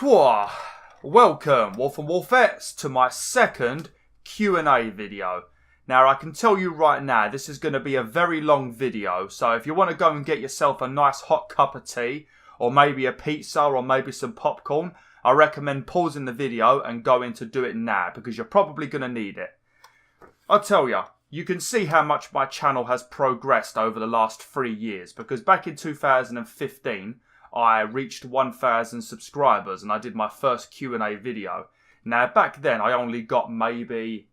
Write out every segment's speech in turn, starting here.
Whew. Welcome, Wolf and Wolfettes, to my second Q&A video. Now, I can tell you right now, this is going to be a very long video, so if you want to go and get yourself a nice hot cup of tea, or maybe a pizza, or maybe some popcorn, I recommend pausing the video and going to do it now, because you're probably going to need it. I'll tell you, you can see how much my channel has progressed over the last 3 years, because back in 2015, I reached 1,000 subscribers and I did my first Q&A video. Now, back then, I only got maybe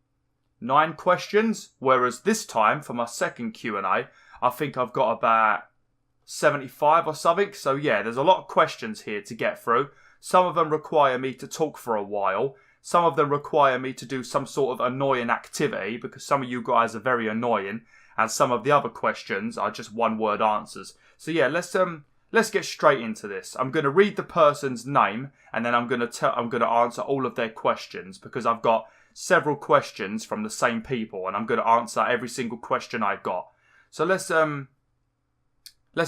9 questions, whereas this time, for my second Q&A, I think I've got about 75 or something. So yeah, there's a lot of questions here to get through. Some of them require me to talk for a while. Some of them require me to do some sort of annoying activity, because some of you guys are very annoying, and some of the other questions are just one-word answers. So yeah, let's get straight into this. I'm going to read the person's name, and then I'm going to answer all of their questions, because I've got several questions from the same people, and I'm going to answer every single question I got. So let's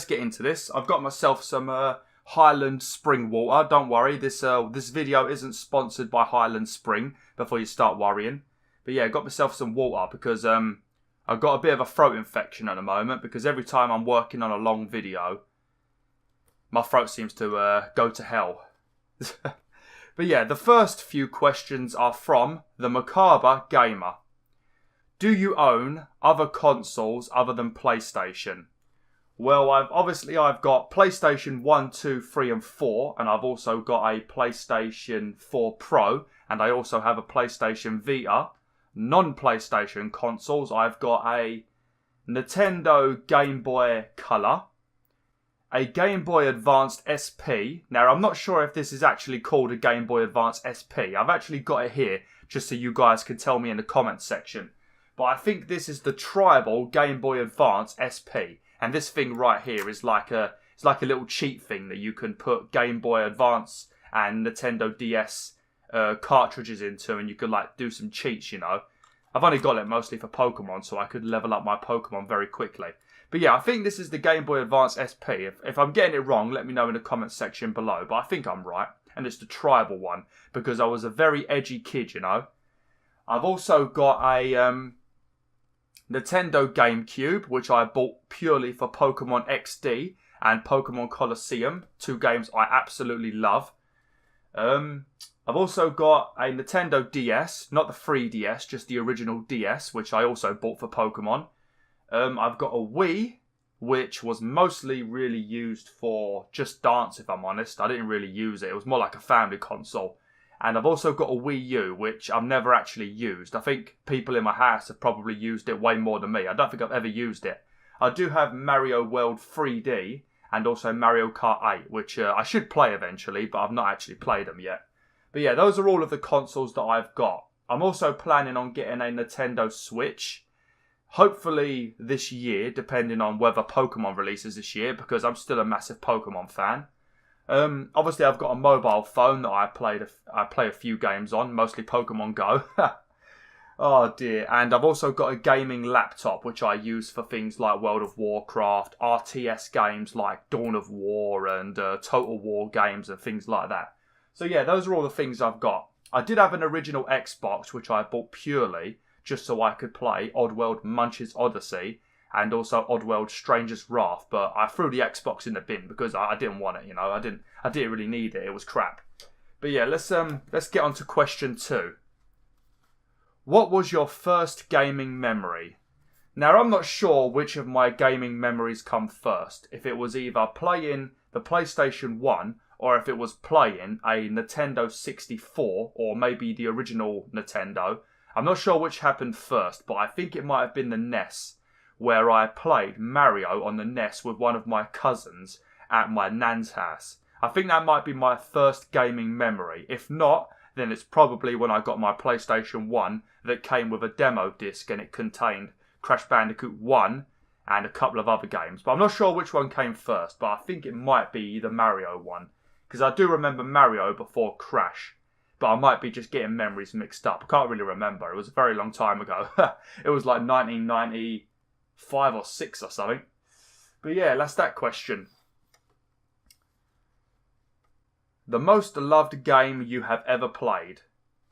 get into this. I've got myself some Highland Spring water. Don't worry, this video isn't sponsored by Highland Spring, before you start worrying. But yeah, I got myself some water because I've got a bit of a throat infection at the moment, because every time I'm working on a long video, my throat seems to go to hell. But yeah, the first few questions are from the Macabre Gamer. Do you own other consoles other than PlayStation? Well, I've got PlayStation 1, 2, 3 and 4, and I've also got a PlayStation 4 Pro, and I also have a PlayStation Vita. Non-PlayStation consoles, I've got a Nintendo Game Boy Color, a Game Boy Advance SP. Now, I'm not sure if this is actually called a Game Boy Advance SP. I've actually got it here, just so you guys can tell me in the comments section. But I think this is the Tribal Game Boy Advance SP. And this thing right here is like a little cheat thing that you can put Game Boy Advance and Nintendo DS cartridges into, and you can like do some cheats, you know. I've only got it mostly for Pokemon, so I could level up my Pokemon very quickly. But yeah, I think this is the Game Boy Advance SP. If I'm getting it wrong, let me know in the comments section below. But I think I'm right. And it's the tribal one, because I was a very edgy kid, you know. I've also got a Nintendo GameCube, which I bought purely for Pokemon XD and Pokemon Colosseum. 2 games I absolutely love. I've also got a Nintendo DS, not the 3DS, just the original DS, which I also bought for Pokemon. I've got a Wii, which was mostly really used for just dance, if I'm honest. I didn't really use it. It was more like a family console. And I've also got a Wii U, which I've never actually used. I think people in my house have probably used it way more than me. I don't think I've ever used it. I do have Mario World 3D and also Mario Kart 8, which I should play eventually, but I've not actually played them yet. But yeah, those are all of the consoles that I've got. I'm also planning on getting a Nintendo Switch. Hopefully this year, depending on whether Pokemon releases this year, because I'm still a massive Pokemon fan. Obviously, I've got a mobile phone that I play a few games on, mostly Pokemon Go. Oh dear. And I've also got a gaming laptop, which I use for things like World of Warcraft, RTS games like Dawn of War and Total War games and things like that. So yeah, those are all the things I've got. I did have an original Xbox, which I bought purely just so I could play Oddworld Munch's Odyssey and also Oddworld Stranger's Wrath, but I threw the Xbox in the bin because I didn't want it, you know. I didn't really need it. It was crap. But yeah, let's get on to question 2. What was your first gaming memory? Now, I'm not sure which of my gaming memories come first. If it was either playing the PlayStation 1 or if it was playing a Nintendo 64 or maybe the original Nintendo. I'm not sure which happened first, but I think it might have been the NES, where I played Mario on the NES with one of my cousins at my nan's house. I think that might be my first gaming memory. If not, then it's probably when I got my PlayStation 1 that came with a demo disc and it contained Crash Bandicoot 1 and a couple of other games. But I'm not sure which one came first, but I think it might be the Mario one, because I do remember Mario before Crash. But I might be just getting memories mixed up. I can't really remember. It was a very long time ago. It was like 1995 or 6 or something. But yeah, that's that question. The most loved game you have ever played.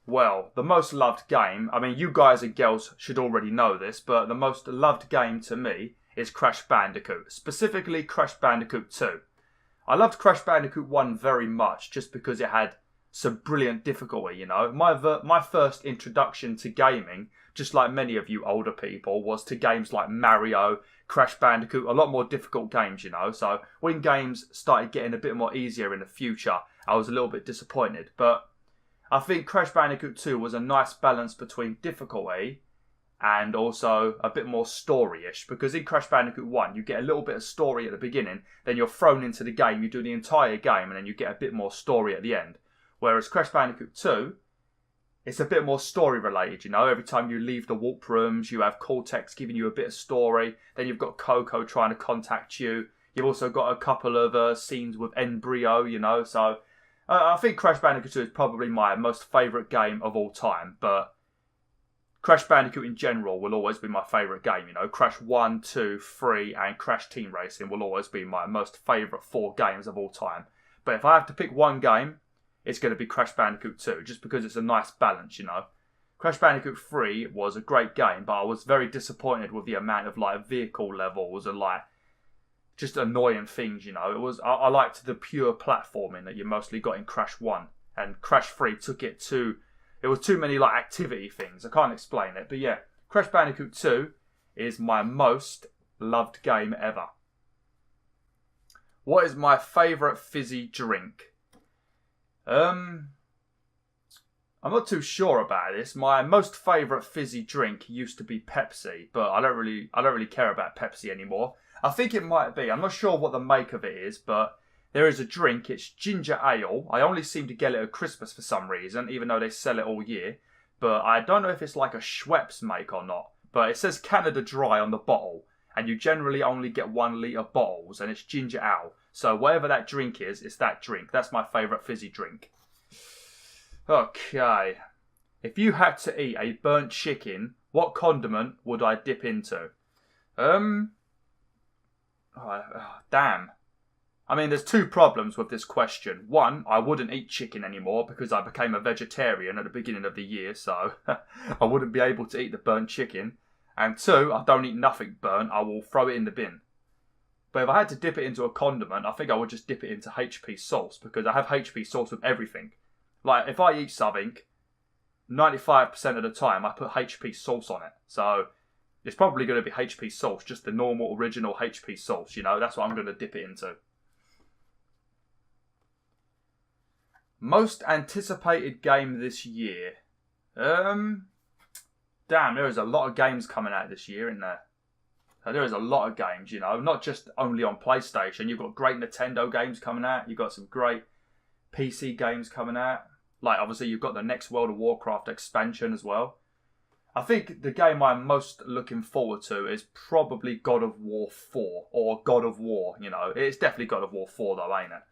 Well, the most loved game, I mean, you guys and girls should already know this, but the most loved game to me is Crash Bandicoot, specifically Crash Bandicoot 2. I loved Crash Bandicoot 1 very much just because it had some brilliant difficulty, you know. My first introduction to gaming, just like many of you older people, was to games like Mario, Crash Bandicoot, a lot more difficult games, you know. So when games started getting a bit more easier in the future, I was a little bit disappointed. But I think Crash Bandicoot 2 was a nice balance between difficulty and also a bit more story-ish. Because in Crash Bandicoot 1, you get a little bit of story at the beginning, then you're thrown into the game, you do the entire game, and then you get a bit more story at the end. Whereas Crash Bandicoot 2, it's a bit more story-related, you know. Every time you leave the warp rooms, you have Cortex giving you a bit of story. Then you've got Coco trying to contact you. You've also got a couple of scenes with Embryo, you know. So I think Crash Bandicoot 2 is probably my most favourite game of all time. But Crash Bandicoot in general will always be my favourite game, you know. Crash 1, 2, 3 and Crash Team Racing will always be my most favourite 4 games of all time. But if I have to pick one game, it's going to be Crash Bandicoot 2, just because it's a nice balance, you know. Crash Bandicoot 3 was a great game, but I was very disappointed with the amount of, like, vehicle levels and, like, just annoying things, you know. I liked the pure platforming that you mostly got in Crash 1, and Crash 3 took it to... It was too many, like, activity things. I can't explain it, but yeah. Crash Bandicoot 2 is my most loved game ever. What is my favourite fizzy drink? I'm not too sure about this. My most favourite fizzy drink used to be Pepsi, but I don't really care about Pepsi anymore. I think it might be. I'm not sure what the make of it is, but there is a drink. It's ginger ale. I only seem to get it at Christmas for some reason, even though they sell it all year. But I don't know if it's like a Schweppes make or not. But it says Canada Dry on the bottle, and you generally only get 1 litre bottles, and it's ginger ale. So whatever that drink is, it's that drink. That's my favourite fizzy drink. Okay. If you had to eat a burnt chicken, what condiment would I dip into? Damn. I mean, there's 2 problems with this question. 1, I wouldn't eat chicken anymore because I became a vegetarian at the beginning of the year, so I wouldn't be able to eat the burnt chicken. And 2, I don't eat nothing burnt. I will throw it in the bin. But if I had to dip it into a condiment, I think I would just dip it into HP sauce, because I have HP sauce with everything. Like, if I eat something, 95% of the time I put HP sauce on it. So it's probably going to be HP sauce, just the normal original HP sauce, you know. That's what I'm going to dip it into. Most anticipated game this year. Damn, there is a lot of games coming out this year, isn't there? There is a lot of games, you know, not just only on PlayStation. You've got great Nintendo games coming out. You've got some great PC games coming out. Like, obviously, you've got the next World of Warcraft expansion as well. I think the game I'm most looking forward to is probably God of War 4, or God of War, you know. It's definitely God of War 4 though, ain't it?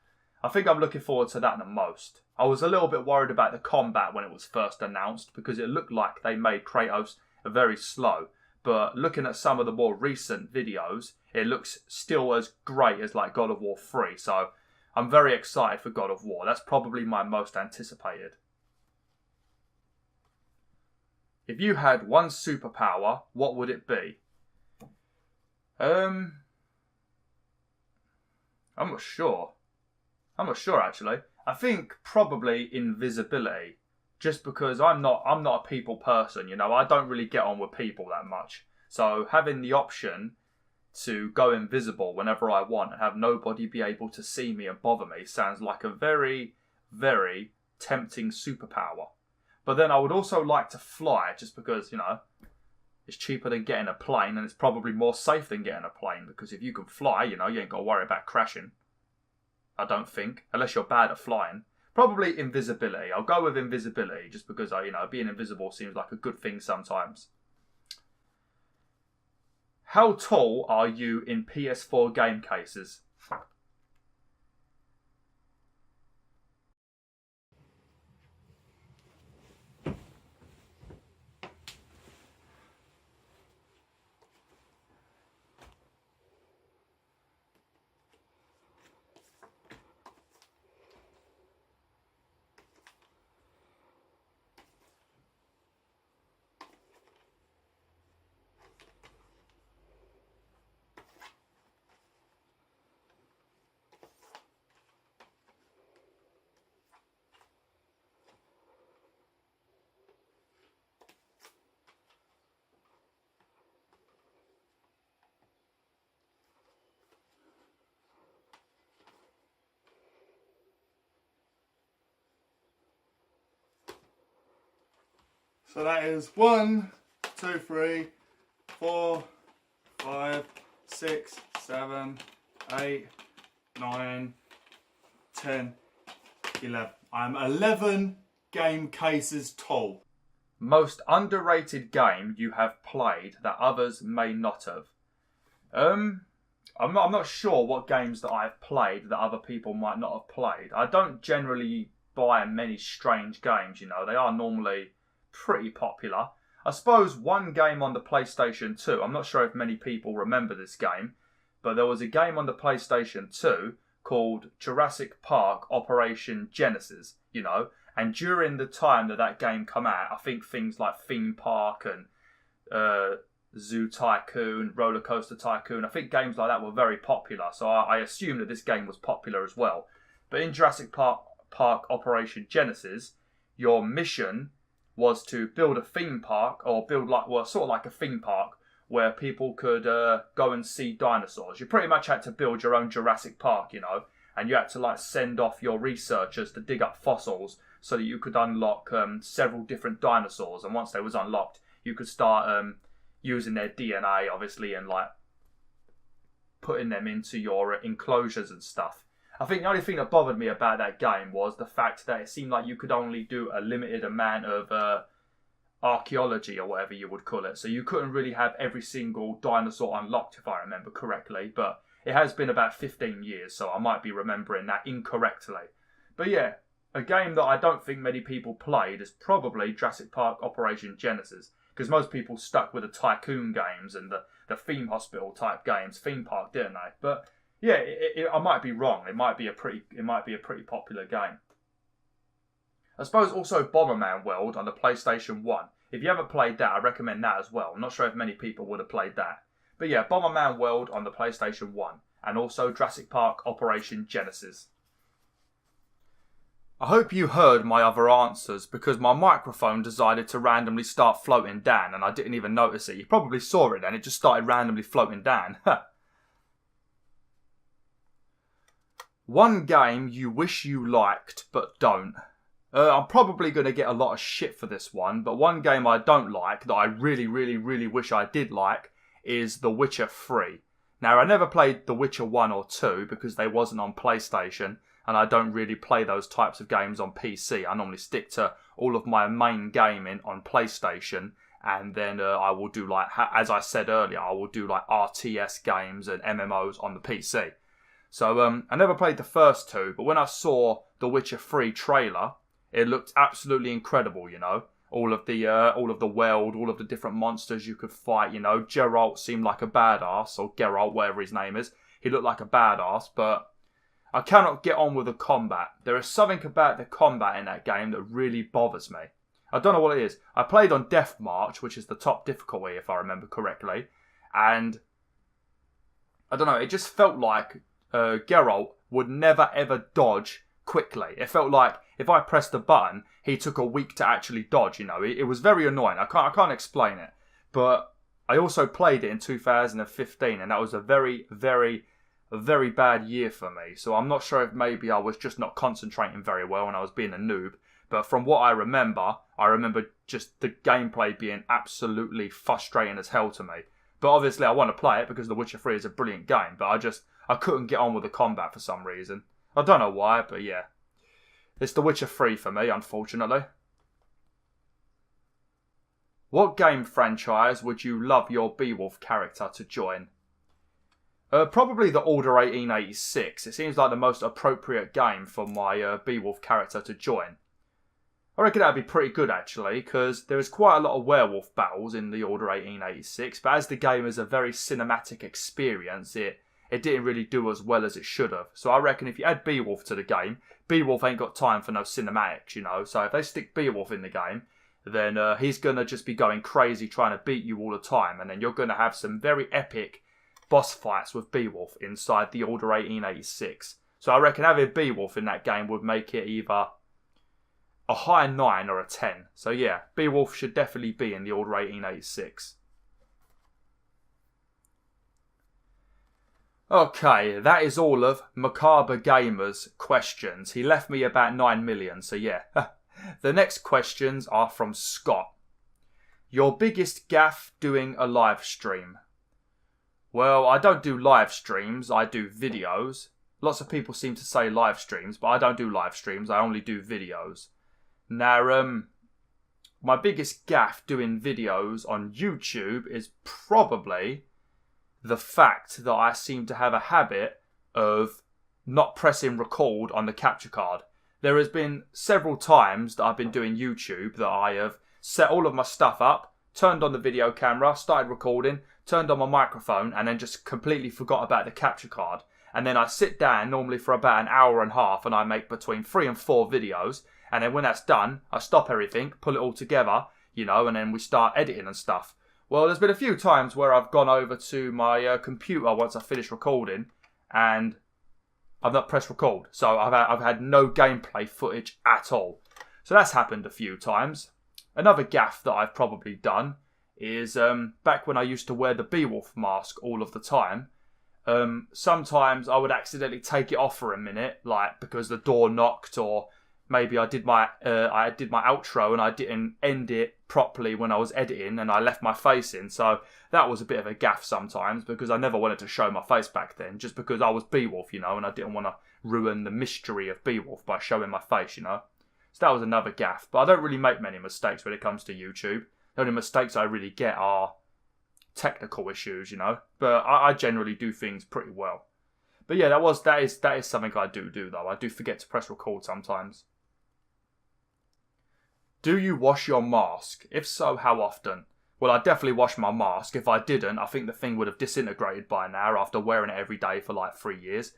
I think I'm looking forward to that the most. I was a little bit worried about the combat when it was first announced, because it looked like they made Kratos very slow. But looking at some of the more recent videos, it looks still as great as like God of War 3. So I'm very excited for God of War. That's probably my most anticipated. If you had one superpower, what would it be? I'm not sure. I'm not sure actually. I think probably invisibility. Just because I'm not a people person, you know. I don't really get on with people that much. So having the option to go invisible whenever I want and have nobody be able to see me and bother me sounds like a very, very tempting superpower. But then I would also like to fly, just because, you know, it's cheaper than getting a plane, and it's probably more safe than getting a plane, because if you can fly, you know, you ain't got to worry about crashing. I don't think, unless you're bad at flying. Probably invisibility. I'll go with invisibility, just because, you know, being invisible seems like a good thing sometimes. How tall are you in PS4 game cases? So that is 1, 2, 3, 4, 5, 6, 7, 8, 9, 10, 11. I'm 11 game cases tall. Most underrated game you have played that others may not have. I'm not sure what games that I've played that other people might not have played. I don't generally buy many strange games, you know. They are normally pretty popular. I suppose one game on the PlayStation 2, I'm not sure if many people remember this game, but there was a game on the PlayStation 2 called Jurassic Park Operation Genesis, you know. And during the time that that game came out, I think things like Theme Park and Zoo Tycoon, Roller Coaster Tycoon, I think games like that were very popular. So I assume that this game was popular as well. But in Jurassic Park Operation Genesis, your mission was to build a theme park, or build sort of like a theme park where people could go and see dinosaurs. You pretty much had to build your own Jurassic Park, you know, and you had to like send off your researchers to dig up fossils so that you could unlock several different dinosaurs. And once they was unlocked, you could start using their DNA, obviously, and like putting them into your enclosures and stuff. I think the only thing that bothered me about that game was the fact that it seemed like you could only do a limited amount of archaeology, or whatever you would call it. So you couldn't really have every single dinosaur unlocked, if I remember correctly. But it has been about 15 years, so I might be remembering that incorrectly. But yeah, a game that I don't think many people played is probably Jurassic Park Operation Genesis, because most people stuck with the Tycoon games and the theme hospital type games, theme park, didn't they? But yeah, I might be wrong. It might be a pretty popular game. I suppose also Bomberman World on the PlayStation 1. If you haven't played that, I recommend that as well. I'm not sure if many people would have played that. But yeah, Bomberman World on the PlayStation 1. And also Jurassic Park Operation Genesis. I hope you heard my other answers, because my microphone decided to randomly start floating down and I didn't even notice it. You probably saw it then, it just started randomly floating down. One game you wish you liked but don't. I'm probably going to get a lot of shit for this one, but one game I don't like that I really, really, really wish I did like is The Witcher 3. Now, I never played The Witcher 1 or 2 because they wasn't on PlayStation, and I don't really play those types of games on PC. I normally stick to all of my main gaming on PlayStation, and then I will do, like, as I said earlier, I will do like RTS games and MMOs on the PC. So I never played the first two, but when I saw The Witcher 3 trailer, it looked absolutely incredible, you know. All of the world, all of the different monsters you could fight, you know. Geralt seemed like a badass, or Geralt, whatever his name is. He looked like a badass, but I cannot get on with the combat. There is something about the combat in that game that really bothers me. I don't know what it is. I played on Death March, which is the top difficulty, if I remember correctly. And I don't know, it just felt like Geralt would never ever dodge quickly. It felt like if I pressed the button, he took a week to actually dodge, you know. It was very annoying. I can't explain it. But I also played it in 2015, and that was a very, very, very bad year for me. So I'm not sure if maybe I was just not concentrating very well and I was being a noob. But from what I remember just the gameplay being absolutely frustrating as hell to me. But obviously I want to play it because The Witcher 3 is a brilliant game. But I couldn't get on with the combat for some reason. I don't know why, but yeah. It's The Witcher 3 for me, unfortunately. What game franchise would you love your Beowulf character to join? Probably the Order 1886. It seems like the most appropriate game for my Beowulf character to join. I reckon that'd be pretty good, actually, because there is quite a lot of werewolf battles in the Order 1886, but as the game is a very cinematic experience, it didn't really do as well as it should have. So I reckon if you add Beowulf to the game, Beowulf ain't got time for no cinematics, you know. So if they stick Beowulf in the game, then he's going to just be going crazy trying to beat you all the time. And then you're going to have some very epic boss fights with Beowulf inside the Order 1886. So I reckon having Beowulf in that game would make it either a high 9 or a 10. So yeah, Beowulf should definitely be in the Order 1886. Okay, that is all of Macabre Gamer's questions. He left me about 9 million, so yeah. The next questions are from Scott. Your biggest gaffe doing a live stream? Well, I don't do live streams, I do videos. Lots of people seem to say live streams, but I don't do live streams, I only do videos. Now, my biggest gaffe doing videos on YouTube is probably the fact that I seem to have a habit of not pressing record on the capture card. There has been several times that I've been doing YouTube that I have set all of my stuff up, turned on the video camera, started recording, turned on my microphone, and then just completely forgot about the capture card. And then I sit down normally for about an hour and a half and I make between 3 and 4 videos. And then when that's done, I stop everything, pull it all together, you know, and then we start editing and stuff. Well, there's been a few times where I've gone over to my computer once I finish recording and I've not pressed record. So I've had no gameplay footage at all. So that's happened a few times. Another gaffe that I've probably done is back when I used to wear the BwolfTheWolf mask all of the time. Sometimes I would accidentally take it off for a minute, like because the door knocked, or maybe I did my outro and I didn't end it properly when I was editing and I left my face in. So that was a bit of a gaffe sometimes because I never wanted to show my face back then, just because I was BwolfTheWolf, you know, and I didn't want to ruin the mystery of BwolfTheWolf by showing my face, you know. So that was another gaffe. But I don't really make many mistakes when it comes to YouTube. The only mistakes I really get are technical issues, you know. But I generally do things pretty well. But yeah, that is something I do though. I do forget to press record sometimes. Do you wash your mask? If so, how often? Well, I definitely wash my mask. If I didn't, I think the thing would have disintegrated by now after wearing it every day for like 3 years.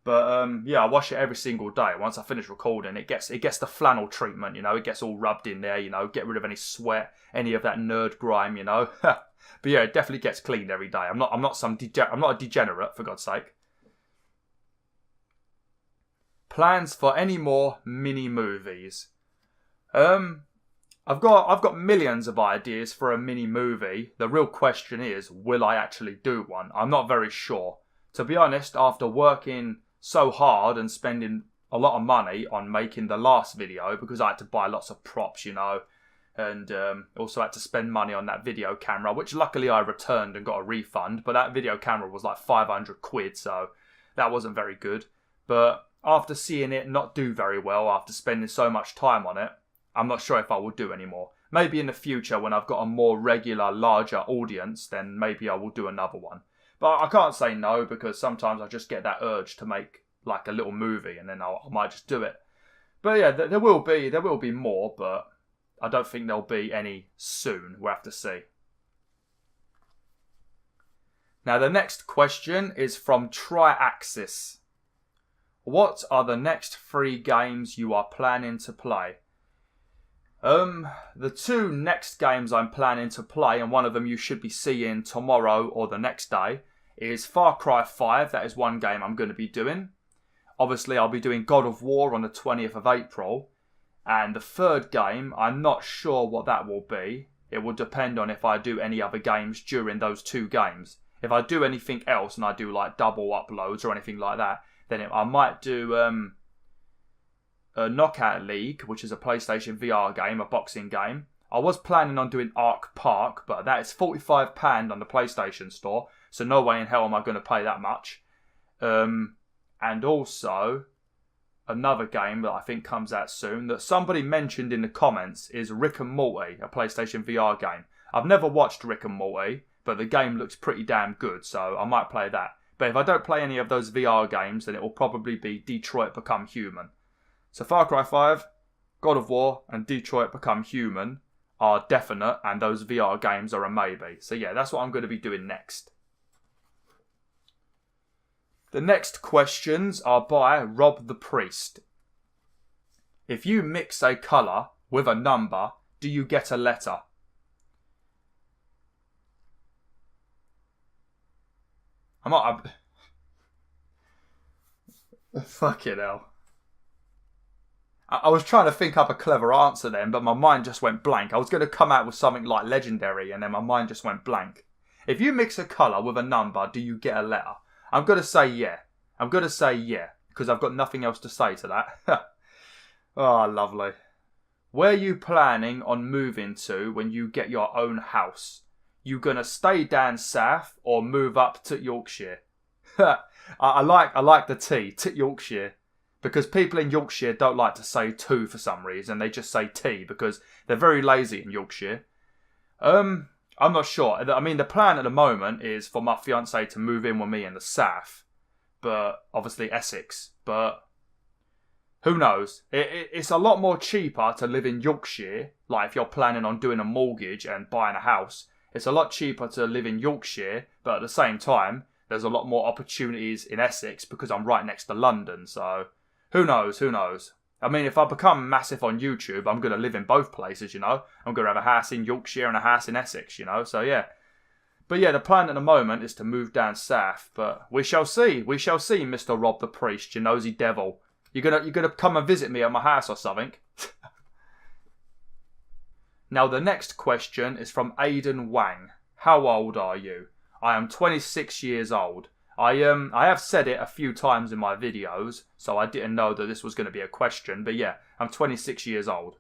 But yeah, I wash it every single day. Once I finish recording, it gets the flannel treatment, you know. It gets all rubbed in there, you know. Get rid of any sweat, any of that nerd grime, you know. But yeah, it definitely gets cleaned every day. I'm not a degenerate, for God's sake. Plans for any more mini movies? I've got millions of ideas for a mini movie. The real question is, will I actually do one? I'm not very sure. To be honest, after working so hard and spending a lot of money on making the last video, because I had to buy lots of props, you know, and also had to spend money on that video camera, which luckily I returned and got a refund, but that video camera was like 500 quid, so that wasn't very good. But after seeing it not do very well, after spending so much time on it, I'm not sure if I will do anymore. Maybe in the future when I've got a more regular, larger audience, then maybe I will do another one. But I can't say no, because sometimes I just get that urge to make like a little movie and then I might just do it. But yeah, there will be more, but I don't think there'll be any soon. We'll have to see. Now the next question is from Triaxis. What are the next 3 games you are planning to play? The 2 next games I'm planning to play, and one of them you should be seeing tomorrow or the next day, is Far Cry 5. That is one game I'm going to be doing. Obviously, I'll be doing God of War on the 20th of April. And the 3rd game, I'm not sure what that will be. It will depend on if I do any other games during those 2 games. If I do anything else and I do like double uploads or anything like that, then I might do a Knockout League, which is a PlayStation VR game, a boxing game. I was planning on doing Ark Park, but that is £45 on the PlayStation Store, so no way in hell am I going to pay that much. And also, another game that I think comes out soon, that somebody mentioned in the comments, is Rick and Morty, a PlayStation VR game. I've never watched Rick and Morty, but the game looks pretty damn good, so I might play that. But if I don't play any of those VR games, then it will probably be Detroit Become Human. So Far Cry 5, God of War, and Detroit Become Human are definite, and those VR games are a maybe. So yeah, that's what I'm going to be doing next. The next questions are by Rob the Priest. If you mix a colour with a number, do you get a letter? Fucking hell. I was trying to think up a clever answer then, but my mind just went blank. I was going to come out with something like legendary, and then my mind just went blank. If you mix a colour with a number, do you get a letter? I'm going to say yeah. I'm going to say yeah, because I've got nothing else to say to that. Oh, lovely. Where you planning on moving to when you get your own house? You gonna stay down south or move up to Yorkshire? I like the T, Yorkshire. Because people in Yorkshire don't like to say to for some reason. They just say T because they're very lazy in Yorkshire. I'm not sure. I mean, the plan at the moment is for my fiancée to move in with me in the south. But obviously Essex. But who knows? It's a lot more cheaper to live in Yorkshire. Like if you're planning on doing a mortgage and buying a house. It's a lot cheaper to live in Yorkshire. But at the same time, there's a lot more opportunities in Essex because I'm right next to London. So who knows? Who knows? I mean, if I become massive on YouTube, I'm going to live in both places, you know. I'm going to have a house in Yorkshire and a house in Essex, you know. So, yeah. But, yeah, the plan at the moment is to move down south. But we shall see. We shall see, Mr. Rob the Priest, you nosy devil. You're gonna come and visit me at my house or something. Now, the next question is from Aidan Wang. How old are you? I am 26 years old. I have said it a few times in my videos, so I didn't know that this was going to be a question. But yeah, I'm 26 years old.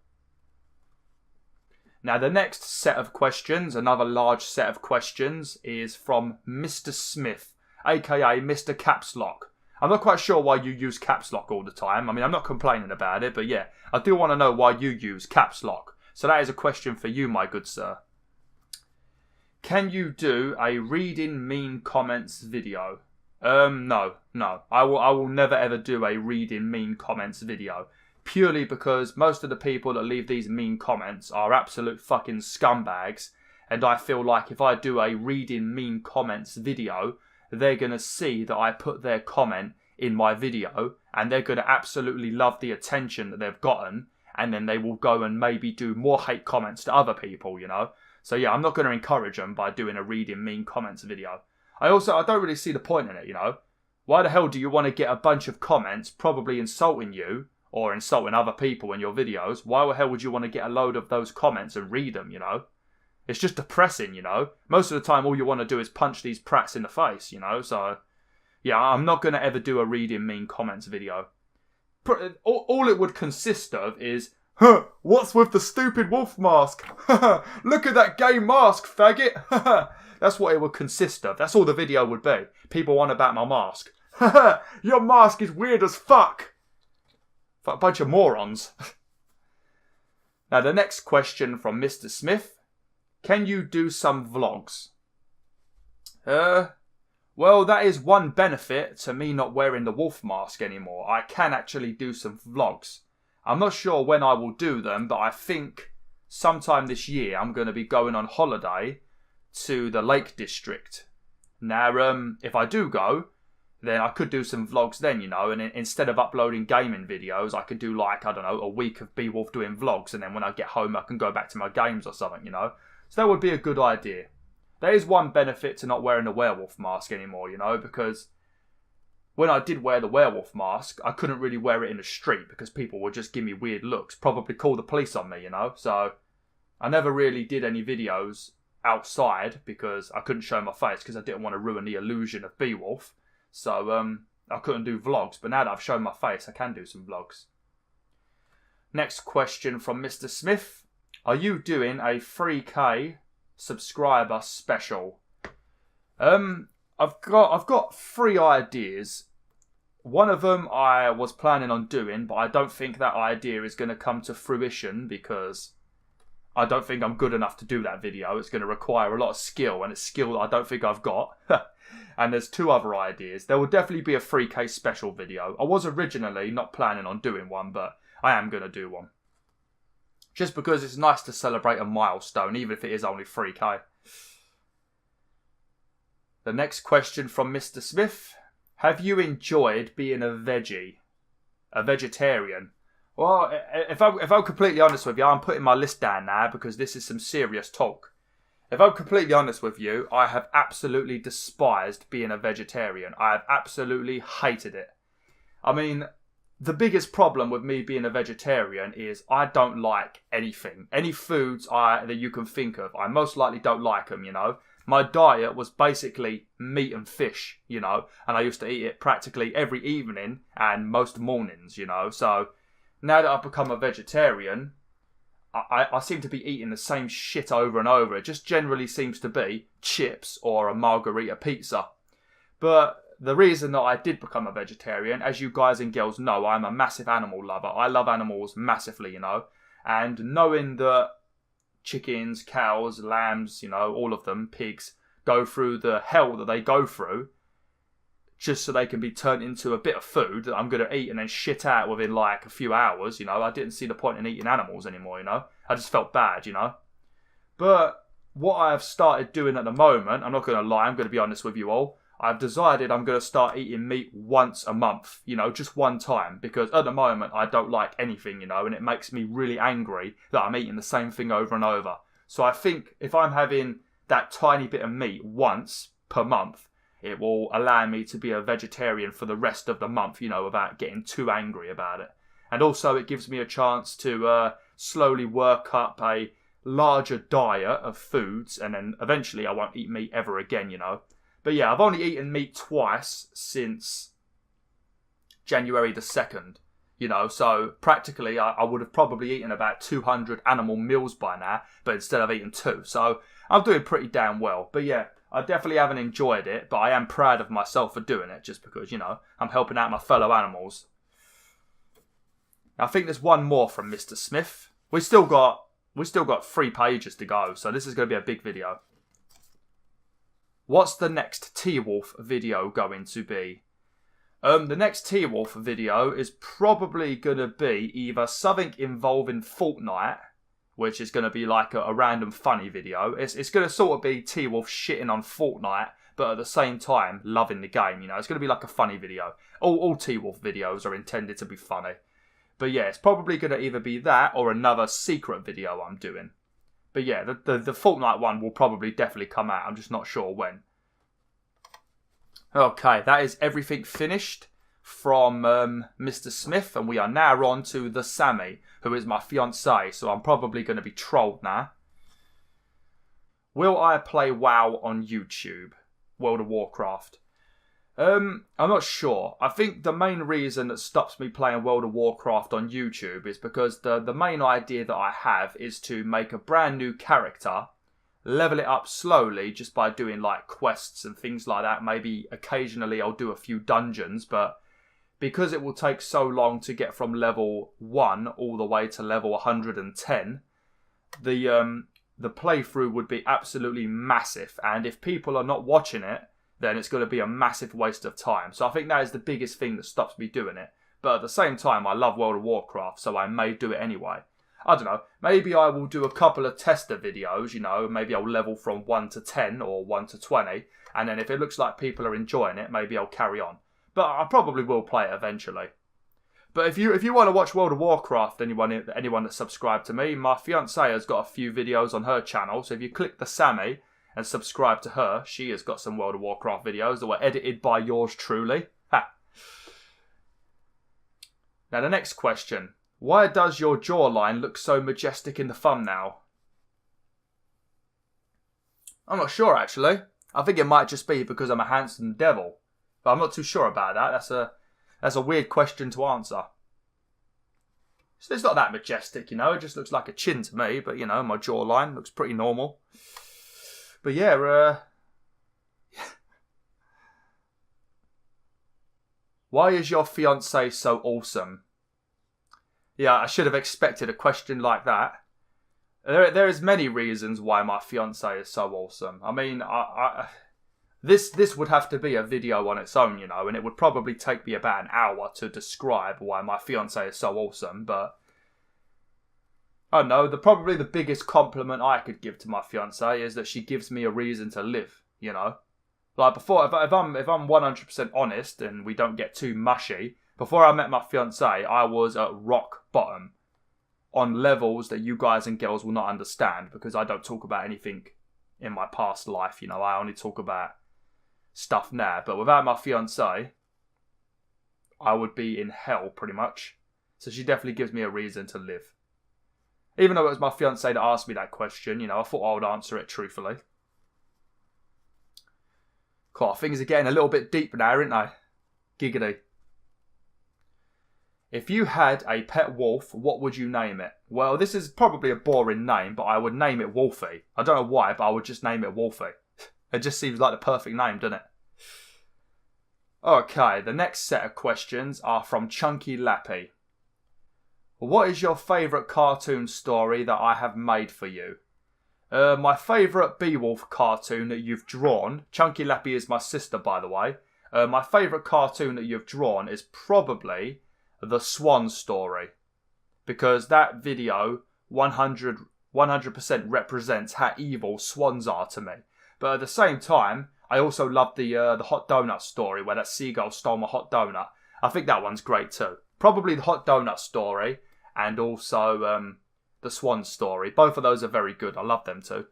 Now the next set of questions, another large set of questions, is from Mr. Smith, aka Mr. Caps Lock. I'm not quite sure why you use caps lock all the time. I mean, I'm not complaining about it, but yeah, I do want to know why you use caps lock. So that is a question for you, my good sir. Can you do a reading mean comments video? No. I will never ever do a reading mean comments video. Purely because most of the people that leave these mean comments are absolute fucking scumbags. And I feel like if I do a reading mean comments video, they're going to see that I put their comment in my video. And they're going to absolutely love the attention that they've gotten. And then they will go and maybe do more hate comments to other people, you know. So yeah, I'm not going to encourage them by doing a reading mean comments video. I don't really see the point in it, you know. Why the hell do you want to get a bunch of comments probably insulting you or insulting other people in your videos? Why the hell would you want to get a load of those comments and read them, you know? It's just depressing, you know. Most of the time all you want to do is punch these prats in the face, you know. So yeah, I'm not going to ever do a reading mean comments video. All it would consist of is, what's with the stupid wolf mask? Look at that gay mask, faggot. That's what it would consist of. That's all the video would be. People want about my mask. Your mask is weird as fuck. A bunch of morons. Now the next question from Mr. Smith. Can you do some vlogs? Well, that is one benefit to me not wearing the wolf mask anymore. I can actually do some vlogs. I'm not sure when I will do them, but I think sometime this year I'm going to be going on holiday to the Lake District. Now, if I do go, then I could do some vlogs then, you know, and instead of uploading gaming videos, I could do like, I don't know, a week of BwolfTheWolf doing vlogs, and then when I get home I can go back to my games or something, you know. So that would be a good idea. There is one benefit to not wearing a werewolf mask anymore, you know, because when I did wear the werewolf mask, I couldn't really wear it in the street because people would just give me weird looks, probably call the police on me, you know. So I never really did any videos outside because I couldn't show my face because I didn't want to ruin the illusion of BwolfTheWolf. So I couldn't do vlogs, but now that I've shown my face, I can do some vlogs. Next question from Mr. Smith. Are you doing a 3K subscriber special? I've got 3 ideas. One of them I was planning on doing, but I don't think that idea is going to come to fruition because I don't think I'm good enough to do that video. It's going to require a lot of skill, and it's skill that I don't think I've got. And there's 2 other ideas. There will definitely be a 3K special video. I was originally not planning on doing one, but I am going to do one. Just because it's nice to celebrate a milestone, even if it is only 3K. The next question from Mr. Smith. Have you enjoyed being a veggie? A vegetarian? Well, if I'm completely honest with you, I'm putting my list down now because this is some serious talk. If I'm completely honest with you, I have absolutely despised being a vegetarian. I have absolutely hated it. I mean, the biggest problem with me being a vegetarian is I don't like anything. Any foods that you can think of, I most likely don't like them, you know. My diet was basically meat and fish, you know, and I used to eat it practically every evening and most mornings, you know. So now that I've become a vegetarian, I seem to be eating the same shit over and over. It just generally seems to be chips or a margarita pizza. But the reason that I did become a vegetarian, as you guys and girls know, I'm a massive animal lover. I love animals massively, you know. And knowing that chickens, cows, lambs, you know, all of them, pigs, go through the hell that they go through just so they can be turned into a bit of food that I'm going to eat and then shit out within like a few hours, you know. I didn't see the point in eating animals anymore, you know. I just felt bad, you know. But what I have started doing at the moment, I'm not going to lie, I'm going to be honest with you all, I've decided I'm going to start eating meat once a month, you know, just one time. Because at the moment, I don't like anything, you know, and it makes me really angry that I'm eating the same thing over and over. So I think if I'm having that tiny bit of meat once per month, it will allow me to be a vegetarian for the rest of the month, you know, without getting too angry about it. And also it gives me a chance to slowly work up a larger diet of foods, and then eventually I won't eat meat ever again, you know. But yeah, I've only eaten meat twice since January the 2nd, you know, so practically I would have probably eaten about 200 animal meals by now, but instead I've eaten 2. So I'm doing pretty damn well. But yeah, I definitely haven't enjoyed it, but I am proud of myself for doing it just because, you know, I'm helping out my fellow animals. I think there's one more from Mr. Smith. We still got 3 pages to go, so this is going to be a big video. What's the next T-Wolf video going to be? The next T-Wolf video is probably going to be either something involving Fortnite, which is going to be like a random funny video. It's going to sort of be T-Wolf shitting on Fortnite, but at the same time loving the game, you know. It's going to be like a funny video. All T-Wolf videos are intended to be funny. But yeah, it's probably going to either be that or another secret video I'm doing. But yeah, the Fortnite one will probably definitely come out. I'm just not sure when. Okay, that is everything finished from Mr. Smith. And we are now on to the Sammy, who is my fiancée. So I'm probably going to be trolled now. Will I play WoW on YouTube? World of Warcraft. I'm not sure. I think the main reason that stops me playing World of Warcraft on YouTube is because the main idea that I have is to make a brand new character, level it up slowly just by doing like quests and things like that. Maybe occasionally I'll do a few dungeons, but because it will take so long to get from level 1 all the way to level 110, the playthrough would be absolutely massive. And if people are not watching it, then it's going to be a massive waste of time. So I think that is the biggest thing that stops me doing it. But at the same time, I love World of Warcraft, so I may do it anyway. I don't know, maybe I will do a couple of tester videos, you know, maybe I'll level from 1 to 10 or 1 to 20, and then if it looks like people are enjoying it, maybe I'll carry on. But I probably will play it eventually. But if you want to watch World of Warcraft, anyone that's subscribed to me, my fiancée has got a few videos on her channel, so if you click the Sammy and subscribe to her, she has got some World of Warcraft videos that were edited by yours truly. Ha. Now the next question. Why does your jawline look so majestic in the thumbnail? I'm not sure actually. I think it might just be because I'm a handsome devil. But I'm not too sure about that. That's a weird question to answer. It's not that majestic, you know. It just looks like a chin to me. But, you know, my jawline looks pretty normal. But yeah, why is your fiancé so awesome? Yeah, I should have expected a question like that. There is many reasons why my fiancé is so awesome. I mean, this would have to be a video on its own, you know, and it would probably take me about an hour to describe why my fiancé is so awesome, but I don't know, probably the biggest compliment I could give to my fiancée is that she gives me a reason to live, you know. Like before, if I'm 100% honest and we don't get too mushy, before I met my fiancée, I was at rock bottom on levels that you guys and girls will not understand because I don't talk about anything in my past life, you know. I only talk about stuff now. But without my fiancée, I would be in hell pretty much. So she definitely gives me a reason to live. Even though it was my fiancée that asked me that question, you know, I thought I would answer it truthfully. Cool, things are getting a little bit deep now, aren't they? Giggity. If you had a pet wolf, what would you name it? Well, this is probably a boring name, but I would name it Wolfie. I don't know why, but I would just name it Wolfie. It just seems like the perfect name, doesn't it? Okay, the next set of questions are from Chunky Lappy. What is your favourite cartoon story that I have made for you? My favourite Beowulf cartoon that you've drawn, Chunky Lappy is my sister, by the way. My favourite cartoon that you've drawn is probably the Swan story, because that video 100% represents how evil swans are to me. But at the same time, I also love the hot donut story where that seagull stole my hot donut. I think that one's great too. Probably the hot donut story and also the swan story. Both of those are very good. I love them too.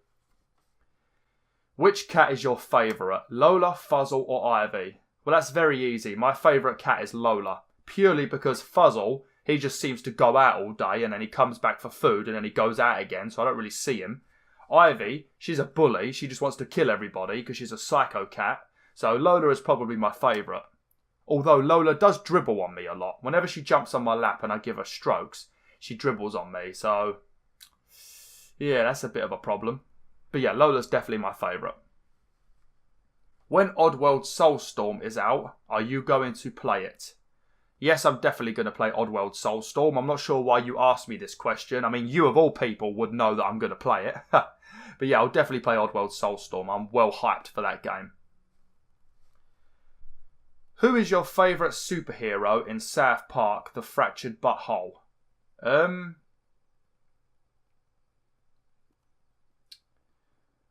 Which cat is your favourite? Lola, Fuzzle or Ivy? Well, that's very easy. My favourite cat is Lola. Purely because Fuzzle, he just seems to go out all day and then he comes back for food and then he goes out again, so I don't really see him. Ivy, she's a bully. She just wants to kill everybody because she's a psycho cat. So Lola is probably my favourite. Although Lola does dribble on me a lot. Whenever she jumps on my lap and I give her strokes, she dribbles on me. So, yeah, that's a bit of a problem. But yeah, Lola's definitely my favourite. When Oddworld Soulstorm is out, are you going to play it? Yes, I'm definitely going to play Oddworld Soulstorm. I'm not sure why you asked me this question. I mean, you of all people would know that I'm going to play it. But yeah, I'll definitely play Oddworld Soulstorm. I'm well hyped for that game. Who is your favourite superhero in South Park, The Fractured Butthole? I'm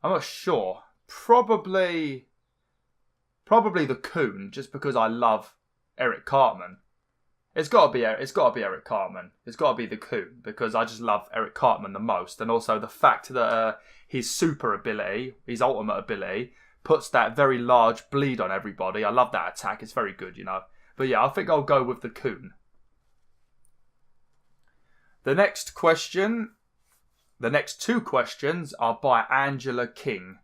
not sure. Probably the Coon, just because I love Eric Cartman. It's got to be Eric Cartman. It's got to be the Coon, because I just love Eric Cartman the most, and also the fact that his super ability, his ultimate ability, puts that very large bleed on everybody. I love that attack. It's very good, you know. But yeah, I think I'll go with the Coon. The next two questions are by Angela King.